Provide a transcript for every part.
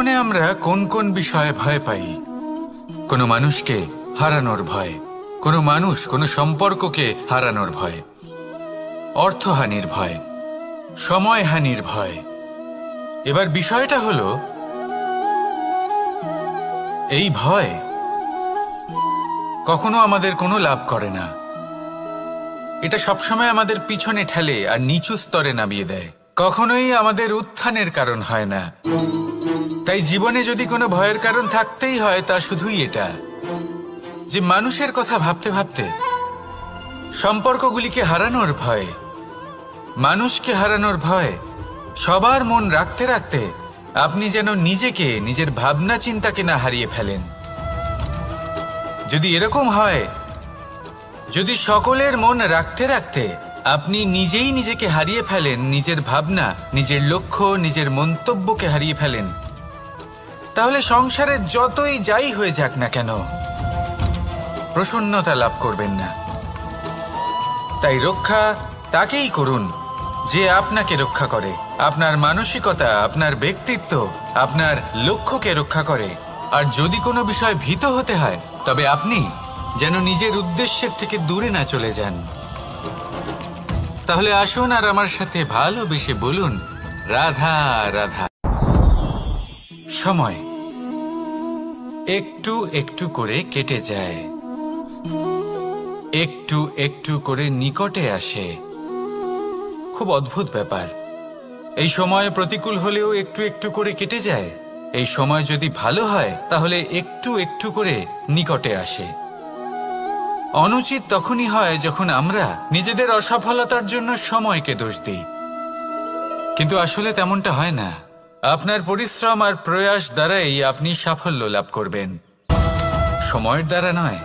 জীবনে আমরা কোন কোন বিষয়ে ভয় পাই? কোনো মানুষকে হারানোর ভয়, কোনো মানুষ কোনো সম্পর্ককে হারানোর ভয়, অর্থহানির ভয়, সময়হানির ভয়। এবার বিষয়টা হলো, এই ভয় কখনো আমাদের কোনো লাভ করে না। এটা সবসময় আমাদের পিছনে ঠেলে আর নিচু স্তরে নামিয়ে দেয়, কখনোই আমাদের উত্থানের কারণ হয় না। তাই জীবনে যদি কোনো ভয়ের কারণ থাকতেই হয়, তা শুধুই এটা যে মানুষের কথা ভাবতে ভাবতে, সম্পর্কগুলিকে হারানোর ভয়, মানুষকে হারানোর ভয়, সবার মন রাখতে রাখতে আপনি যেন নিজেকে, নিজের ভাবনা চিন্তাকে না হারিয়ে ফেলেন। যদি এরকম হয়, যদি সকলের মন রাখতে রাখতে আপনি নিজেই নিজেকে হারিয়ে ফেলেন, নিজের ভাবনা, নিজের লক্ষ্য, নিজের মন্তব্যকে হারিয়ে ফেলেন, তাহলে সংসারে যতই যাই হয়ে যাক না কেন, প্রসন্নতা লাভ করবেন না। তাই রক্ষা তাকেই করুন যে আপনাকে রক্ষা করে, আপনার মানসিকতা, আপনার ব্যক্তিত্ব, আপনার লক্ষ্যকে রক্ষা করে। আর যদি কোনো বিষয় ভীত হতে হয়, তবে আপনি যেন নিজের উদ্দেশ্যের থেকে দূরে না চলে যান। তাহলে আসুন আর আমার সাথে ভালোবেসে বলুন, রাধা রাধা। সময় একটু একটু করে কেটে যায়, একটু একটু করে নিকটে আসে। খুব অদ্ভুত ব্যাপার। এই সময় প্রতিকূল হলেও একটু একটু করে কেটে যায়। এই সময় যদি ভালো হয়, তাহলে একটু একটু করে নিকটে আসে। অনুচিত তখনই হয় যখন আমরা নিজেদের অসফলতার জন্য সময়কে দোষ দিই, কিন্তু আসলে তেমনটা হয় না। আপনার পরিশ্রম আর প্রয়াস দ্বারাই আপনি সাফল্য লাভ করবেন, সময়ের দ্বারা নয়।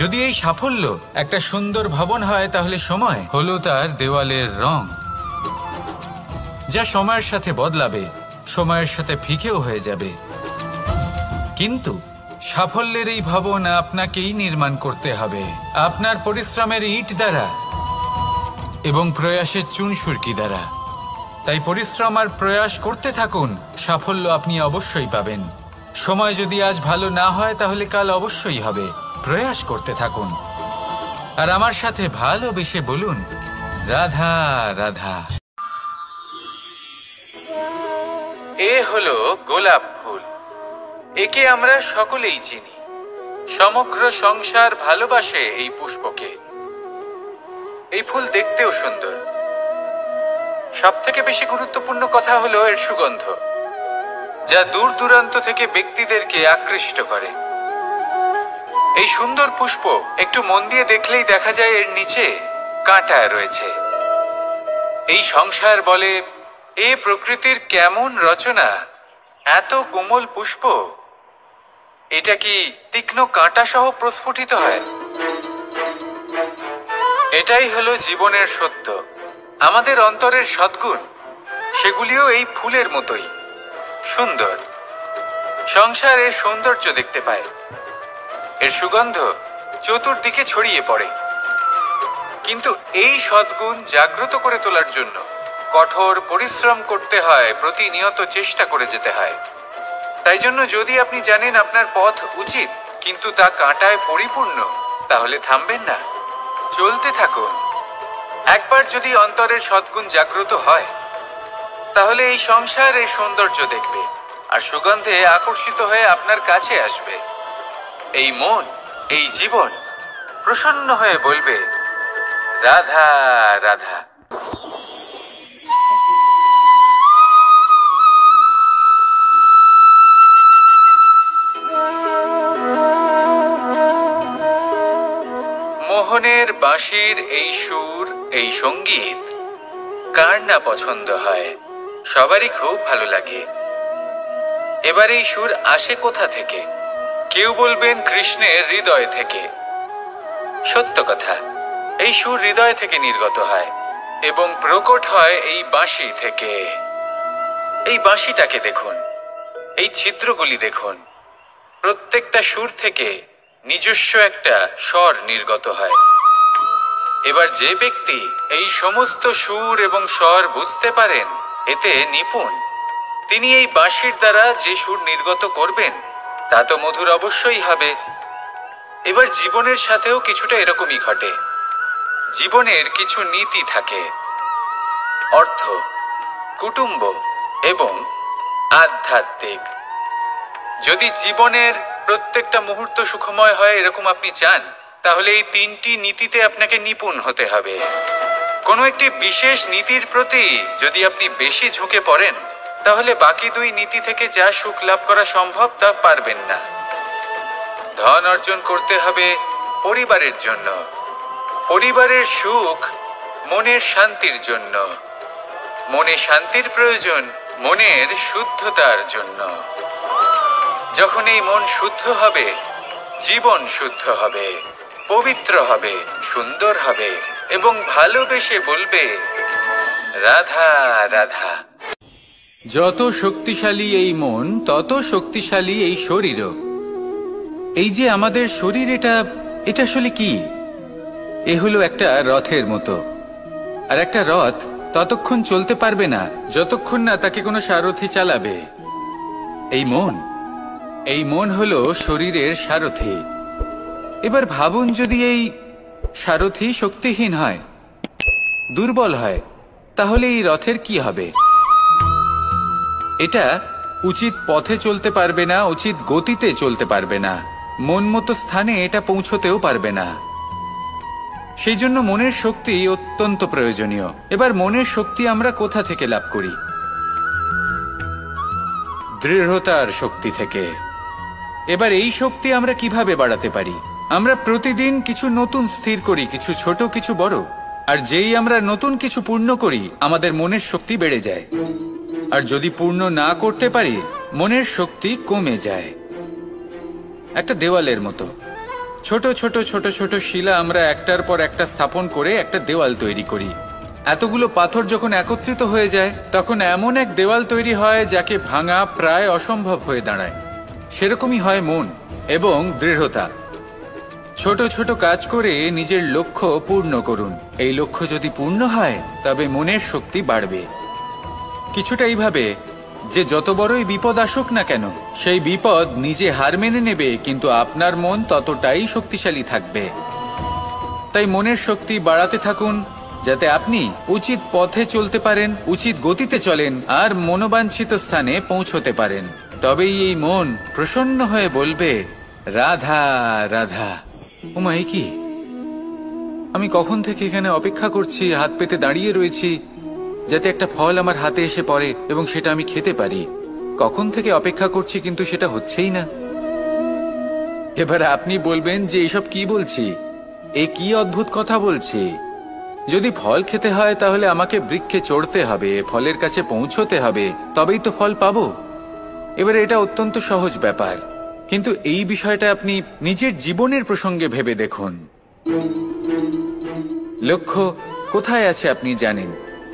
যদি এই সাফল্য একটা সুন্দর ভবন হয়, তাহলে সময় হলো তার দেওয়ালের রং, যা সময়ের সাথে বদলাবে, সময়ের সাথে ফিকেও হয়ে যাবে। কিন্তু সাফল্যের এই ভবন আপনাকেই নির্মাণ করতে হবে, আপনার পরিশ্রমের ইট দ্বারা এবং প্রয়াসের চুনসুরকি দ্বারা। তাই পরিশ্রম আর প্রয়াস করতে থাকুন, সাফল্য আপনি অবশ্যই পাবেন। সময় যদি আজ ভালো না হয়, তাহলে কাল অবশ্যই হবে। প্রয়াস করতে থাকুন আর আমার সাথে ভালোবেসে বলুন, রাধা রাধা। এ হলো গোলাপ ফুল। একে আমরা সকলেই চিনি। সমগ্র সংসার ভালোবাসে এই পুষ্পকে। এই ফুল দেখতেও সুন্দর। সবথেকে বেশি গুরুত্বপূর্ণ কথা হলো এর সুগন্ধ, যা দূর দূরান্ত থেকে ব্যক্তিদেরকে আকৃষ্ট করে। এই সুন্দর পুষ্প একটু মন দিয়ে দেখলেই দেখা যায় এর নিচে কাঁটা রয়েছে। এই সংসার বলে, এ প্রকৃতির কেমন রচনা, এত কোমল পুষ্প, এটা কি তীক্ষ্ণ কাঁটা সহ প্রস্ফুটিত হয়? এটাই হলো জীবনের সত্য। আমাদের অন্তরের সদ্গুণ, সেগুলিও এই ফুলের মতোই সুন্দর। সংসার এর সৌন্দর্য দেখতে পায়, এর সুগন্ধ চতুর্দিকে ছড়িয়ে পড়ে। কিন্তু এই সদ্গুণ জাগ্রত করে তোলার জন্য কঠোর পরিশ্রম করতে হয়, প্রতিনিয়ত চেষ্টা করে যেতে হয়। তাই জন্য যদি আপনি জানেন আপনার পথ উচিত, কিন্তু তা কাঁটায় পরিপূর্ণ, তাহলে থামবেন না, চলতে থাকুন। একবার যদি অন্তরের সদ্গুণ জাগ্রত হয়, তাহলে এই সংসার এর সৌন্দর্য দেখবে আর সুগন্ধে আকর্ষিত হয়ে আপনার কাছে আসবে। এই মন, এই জীবন প্রসন্ন হয়ে বলবে, রাধা রাধা। মোহনের বাঁশির এই সুর, এই সঙ্গীত কার না পছন্দ হয়? সবারই খুব ভালো লাগে। এবার এই সুর আসে কোথা থেকে? কেউ বলবেন কৃষ্ণের হৃদয় থেকে। সত্য কথা, এই সুর হৃদয় থেকে নির্গত হয় এবং প্রকট হয় এই বাঁশি থেকে। এই বাঁশিটাকে দেখুন, এই ছিদ্রগুলি দেখুন। প্রত্যেকটা সুর থেকে নিজস্ব একটা স্বর নির্গত হয়। এবার যে ব্যক্তি এই সমস্ত সুর এবং স্বর বুঝতে পারেন, এতে নিপুণ, তিনি এই বাঁশির দ্বারা যে সুর নির্গত করবেন তা তো মধুর অবশ্যই হবে। এবার জীবনের সাথেও কিছুটা এরকমই ঘটে। জীবনের কিছু নীতি থাকে, অর্থ, কুটুম্ব এবং আধ্যাত্মিক। যদি জীবনের প্রত্যেকটা মুহূর্ত সুখময় হয় এরকম আপনি চান, তাহলে এই তিনটি নীতিতে আপনাকে নিপুণ হতে হবে। কোনো একটি বিশেষ নীতির প্রতি যদি আপনি বেশি ঝুঁকে পড়েন, তাহলে বাকি দুই নীতি থেকে যা সুখ লাভ করা সম্ভব তা পারবেন না। ধন অর্জন করতে হবে পরিবারের জন্য, পরিবারের সুখ মনের শান্তির জন্য, মনে শান্তির প্রয়োজন মনের শুদ্ধতার জন্য। যখন এই মন শুদ্ধ হবে, জীবন শুদ্ধ হবে, পবিত্র হবে, সুন্দর হবে এবং ভালোবেসে বলবে রাধা রাধা। যত শক্তিশালী এই মন, তত শক্তিশালী এই শরীরও। এই যে আমাদের শরীর, এটা আসলে কি? এ হলো একটা রথের মতো। আর একটা রথ ততক্ষণ চলতে পারবে না যতক্ষণ না তাকে কোনো সারথি চালাবে। এই মন হলো শরীরের সারথি। এবার ভাবুন, যদি এই সারথি শক্তিহীন হয়, দুর্বল হয়, তাহলে এই রথের কি হবে? এটা উচিত পথে চলতে পারবে না, উচিত গতিতে চলতে পারবে না, মন মতো স্থানে এটা পৌঁছতেও পারবে না। সেই জন্য মনের শক্তি অত্যন্ত প্রয়োজনীয়। এবার মনের শক্তি আমরা কোথা থেকে লাভ করি? দৃঢ়তার শক্তি থেকে। এবার এই শক্তি আমরা কিভাবে বাড়াতে পারি? আমরা প্রতিদিন কিছু নতুন স্থির করি, কিছু ছোট কিছু বড়। আর যেই আমরা নতুন কিছু পূর্ণ করি, আমাদের মনের শক্তি বেড়ে যায়। আর যদি পূর্ণ না করতে পারি, মনের শক্তি কমে যায়। একটা দেওয়ালের মতো ছোট ছোট ছোট ছোট শিলা আমরা একটার পর একটা স্থাপন করে একটা দেওয়াল তৈরি করি। এতগুলো পাথর যখন একত্রিত হয়ে যায়, তখন এমন এক দেওয়াল তৈরি হয় যাকে ভাঙা প্রায় অসম্ভব হয়ে দাঁড়ায়। সেরকমই হয় মন এবং দৃঢ়তা। ছোট ছোট কাজ করে নিজের লক্ষ্য পূর্ণ করুন। এই লক্ষ্য যদি পূর্ণ হয়, তবে মনের শক্তি বাড়বে। কিছুটা এইভাবে যে যত বড়ই বিপদ আসুক না কেন, সেই বিপদ নিজে হার মেনে নেবে, কিন্তু আপনার মন ততটাই শক্তিশালী থাকবে। তাই মনের শক্তি বাড়াতে থাকুন, যাতে আপনি উচিত পথে চলতে পারেন, উচিত গতিতে চলেন আর মনোবাঞ্ছিত স্থানে পৌঁছতে পারেন। তবেই এই মন প্রসন্ন হয়ে বলবে রাধা রাধা। ওমা, এ কি? আমি কখন থেকে এখানে অপেক্ষা করছি, হাত পেতে দাঁড়িয়ে রয়েছি যাতে একটা ফল আমার হাতে এসে পড়ে এবং সেটা আমি খেতে পারি। কখন থেকে অপেক্ষা করছি, কিন্তু সেটা হচ্ছেই না। এবার আপনি বলবেন যে এসব কি বলছি, এ কি অদ্ভুত কথা বলছি। যদি ফল খেতে হয় তাহলে আমাকে বৃক্ষে চড়তে হবে, ফলের কাছে পৌঁছতে হবে, তবেই তো ফল পাবো। এবারে এটা অত্যন্ত সহজ ব্যাপার, কিন্তু এই বিষয়টা আপনি নিজের জীবনের প্রসঙ্গে ভেবে দেখুন। লক্ষ্য কোথায় আছে আপনি জানেন,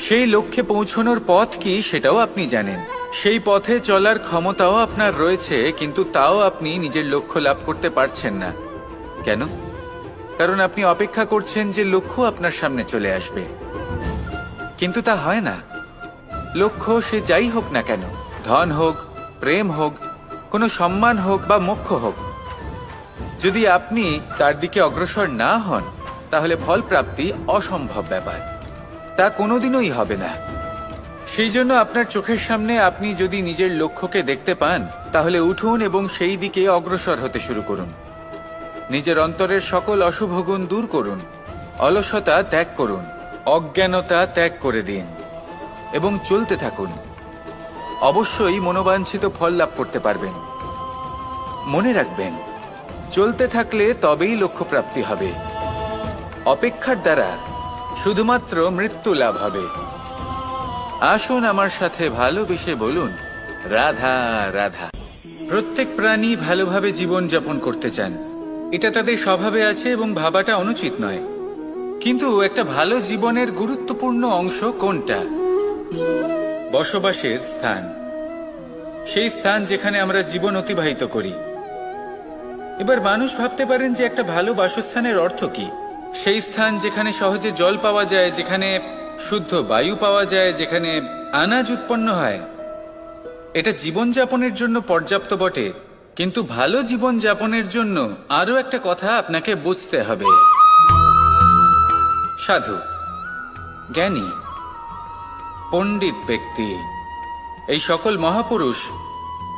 সেই লক্ষ্যে পৌঁছানোর পথ কি সেটাও আপনি জানেন, সেই পথে চলার ক্ষমতাও আপনার রয়েছে, কিন্তু তাও আপনি নিজের লক্ষ্য লাভ করতে পারছেন না। কেন? কারণ আপনি অপেক্ষা করছেন যে লক্ষ্য আপনার সামনে চলে আসবে, কিন্তু তা হয় না। লক্ষ্য সে যাই হোক না কেন, ধন হোক, প্রেম হোক, কোনো সম্মান হোক বা মোক্ষ হোক, যদি আপনি তার দিকে অগ্রসর না হন, তাহলে ফল প্রাপ্তি অসম্ভব ব্যাপার, তা কোনোদিনই হবে না। সেই জন্য আপনার চোখের সামনে আপনি যদি নিজের লক্ষ্যকে দেখতে পান, তাহলে উঠুন এবং সেই দিকে অগ্রসর হতে শুরু করুন। নিজের অন্তরের সকল অশুভ গুণ দূর করুন, অলসতা ত্যাগ করুন, অজ্ঞানতা ত্যাগ করে দিন এবং চলতে থাকুন। অবশ্যই মনোবাঞ্ছিত ফল লাভ করতে পারবেন। মনে রাখবেন, চলতে থাকলে তবেই লক্ষ্য প্রাপ্তি হবে। অপেক্ষার দ্বারা শুধুমাত্র মৃত্যু লাভ হবে। আসুন আমার সাথে ভালোবেসে বলুন রাধা রাধা। প্রত্যেক প্রাণী ভালোভাবে জীবন যাপন করতে চান, এটা তাদের স্বভাবে আছে এবং ভাবাটা অনুচিত নয়। কিন্তু একটা ভালো জীবনের গুরুত্বপূর্ণ অংশ কোনটা? বসবাসের স্থান, সেই স্থান যেখানে আমরা জীবন অতিবাহিত করি। এবার মানুষ ভাবতে পারেন যে একটা ভালো বাসস্থানের অর্থ কি? সেই স্থান যেখানে সহজে জল পাওয়া যায়, যেখানে শুদ্ধ বায়ু পাওয়া যায়, যেখানে আনাজ উৎপন্ন হয়। এটা জীবনযাপনের জন্য পর্যাপ্ত বটে, কিন্তু ভালো জীবনযাপনের জন্য আরো একটা কথা আপনাকে বুঝতে হবে। সাধু, জ্ঞানী, পণ্ডিত ব্যক্তি, এই সকল মহাপুরুষ,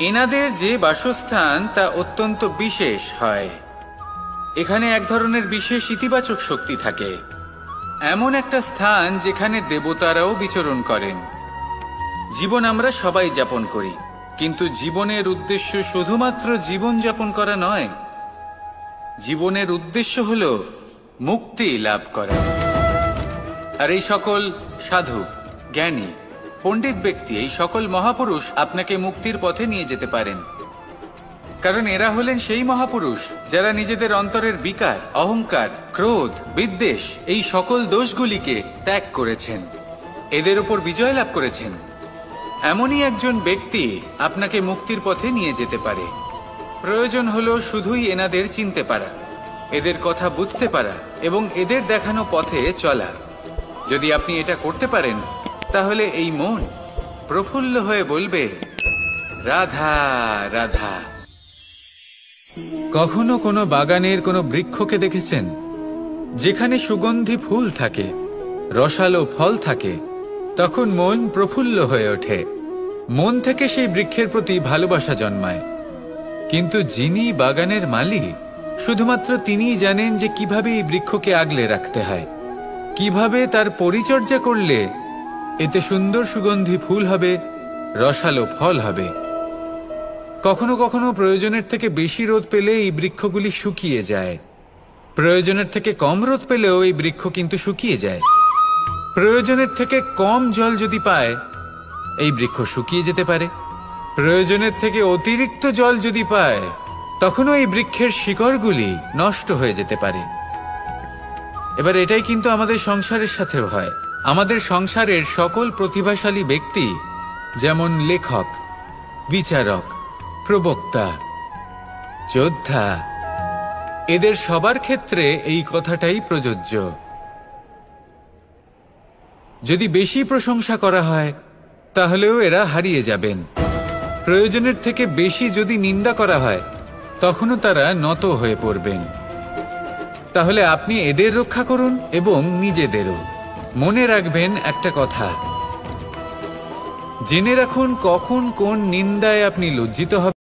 এনাদের যে বাসস্থান তা অত্যন্ত বিশেষ হয়। এখানে এক ধরনের বিশেষ ইতিবাচক শক্তি থাকে, এমন একটা স্থান যেখানে দেবতারাও বিচরণ করেন। জীবন আমরা সবাই যাপন করি, কিন্তু জীবনের উদ্দেশ্য শুধুমাত্র জীবন যাপন করা নয়। জীবনের উদ্দেশ্য হল মুক্তি লাভ করা। আর এই সকল সাধু, জ্ঞানী, পণ্ডিত ব্যক্তি, এই সকল মহাপুরুষ আপনাকে মুক্তির পথে নিয়ে যেতে পারেন, কারণ এরা হলেন সেই মহাপুরুষ যারা নিজেদের অন্তরের বিকার, অহংকার, ক্রোধ, বিদ্বেষ এই সকল দোষগুলিকে ত্যাগ করেছেন, এদের উপর বিজয় লাভ করেছেন। এমনই একজন ব্যক্তি আপনাকে মুক্তির পথে নিয়ে যেতে পারে। প্রয়োজন হলো শুধুই এনাদের চিনতে পারা, এদের কথা বুঝতে পারা এবং এদের দেখানো পথে চলা। যদি আপনি এটা করতে পারেন, তাহলে এই মন প্রফুল্ল হয়ে বলবে, রাধা রাধা। কখনো কোনো বাগানের কোনো বৃক্ষকে দেখেছেন যেখানে সুগন্ধি ফুল থাকে, রসালো ফল থাকে? তখন মন প্রফুল্ল হয়ে ওঠে, মন থেকে সেই বৃক্ষের প্রতি ভালোবাসা জন্মায়। কিন্তু যিনি বাগানের মালিক, শুধুমাত্র তিনিই জানেন যে কিভাবে এই বৃক্ষকে আগলে রাখতে হয়, কিভাবে তার পরিচর্যা করলে এতে সুন্দর সুগন্ধি ফুল হবে, রসালো ফল হবে। কখনো কখনো প্রয়োজনের থেকে বেশি রোদ পেলে এই বৃক্ষগুলি শুকিয়ে যায়, প্রয়োজনের থেকে কম রোদ পেলেও এই বৃক্ষ কিন্তু শুকিয়ে যায়। প্রয়োজনের থেকে কম জল যদি পায়, এই বৃক্ষ শুকিয়ে যেতে পারে। প্রয়োজনের থেকে অতিরিক্ত জল যদি পায়, তখনও এই বৃক্ষের শিকড়গুলি নষ্ট হয়ে যেতে পারে। এবার এটাই কিন্তু আমাদের সংসারের সাথেও হয়। আমাদের সংসারের সকল প্রতিভাশালী ব্যক্তি, যেমন লেখক, বিচারক, প্রবক্তা, যোদ্ধা, এদের সবার ক্ষেত্রে এই কথাটাই প্রযোজ্য। যদি বেশি প্রশংসা করা হয়, তাহলেও এরা হারিয়ে যাবেন। প্রয়োজনের থেকে বেশি যদি নিন্দা করা হয়, তখনও তারা নত হয়ে পড়বেন। তাহলে আপনি এদের রক্ষা করুন এবং নিজেদেরও। মনে রাখবেন একটা কথা, জেনে রাখুন কখন কোন নিন্দায় আপনি লজ্জিত হবেন।